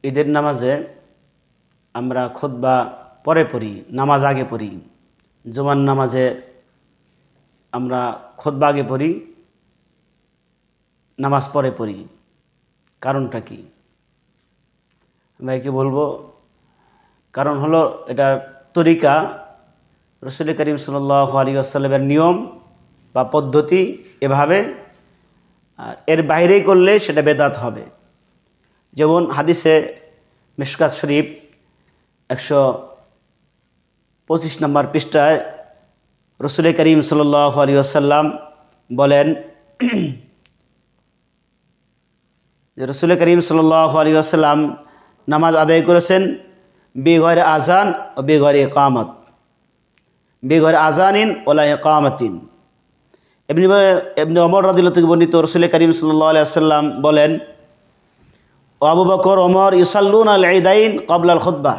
ঈদের নামাজে আমরা খুতবা পরে পড়ি, নামাজ আগে পড়ি। জুমার নামাজে আমরা খুতবা আগে পড়ি, নামাজ পরে পড়ি। কারণটা কি? ভাইকে বলবো, কারণ হলো এটা তরিকা, রাসূল করিম সাল্লাল্লাহু আলাইহি ওয়াসাল্লামের নিয়ম বা পদ্ধতি এভাবে। এর বাইরেই করলে সেটা বেদাত হবে। যেমন হাদিসে মিশকাত শরীফ 125 নম্বর পৃষ্ঠায় রাসূল করিম সাল্লাল্লাহু আলাইহি ওয়াসাল্লাম বলেন যে রাসূল করিম সাল্লাল্লাহু আলাইহি ওয়াসাল্লাম নামাজ আদায় করেছেন বিগয়রে আযান ও বিগয়রে ইকামত, বিগয়রে আযানিন ওয়ালা ইকামাতিন। ইবনে ওমর রাদিয়াল্লাহু থেকে বর্ণিত, রাসূল করিম সাল্লাল্লাহু আলাইহি ওয়াসাল্লাম বলেন, ও আবু বকর ওমর ইউসাল্লুনা আল ঈদাইন ক্বাবলা আল খুতবাহ।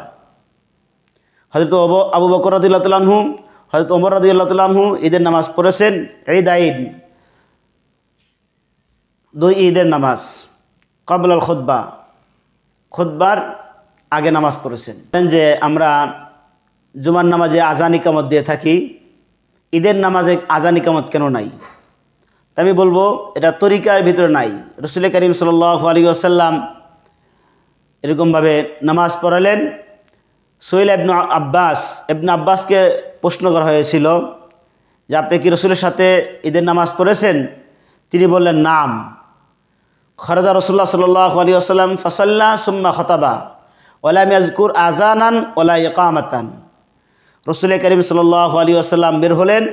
হযরত আবু বকর রাদিয়াল্লাহু তাআলা আনহু, হযরত ওমর রাদিয়াল্লাহু তাআলা আনহু ঈদের নামাজ পড়েছেন, ঈদাইন, দুই ঈদের নামাজ, ক্বাবলা আল খুতবাহ, খুতবার আগে নামাজ পড়েছেন। যে আমরা জুমার নামাজে আযান ইকামত দিয়ে থাকি, ঈদের নামাজে আযান ইকামত কেন নাই? আমি বলবো এটা তরিকার ভিতরে নাই। রাসূল করিম সাল্লাল্লাহু আলাইহি ওয়াসাল্লাম এরকমভাবে নামাজ পড়ালেন। সুহেল ইবনে আব্বাসকে প্রশ্ন করা হয়েছিল যে আপনি কি রাসূলের সাথে ঈদের নামাজ পড়েছেন? তিনি বললেন নাম। খরাজা রাসূলুল্লাহ সাল্লাল্লাহু আলাইহি ওয়াসাল্লাম ফাসাল্লা সুম্মা খাতাবা ওয়ালাম ইয়াজকুর আযানান ওয়ালা ইকামাতান। রাসূল করিম সাল্লাল্লাহু আলাইহি ওয়াসাল্লাম বের হলেন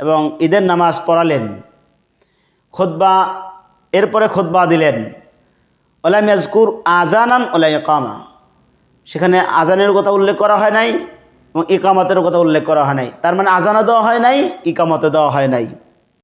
এবং ঈদের নামাজ পড়ালেন। খুতবা, এরপরে খুতবা দিলেন। ওয়ালাম ইয়াজকুর আযানান ওয়ালা ইকামা, সেখানে আজানের কথা উল্লেখ করা হয় নাই এবং ইকামতের কথা উল্লেখ করা হয় নাই। তার মানে আজানও দেওয়া হয় নাই, ইকামতও দেওয়া হয় নাই।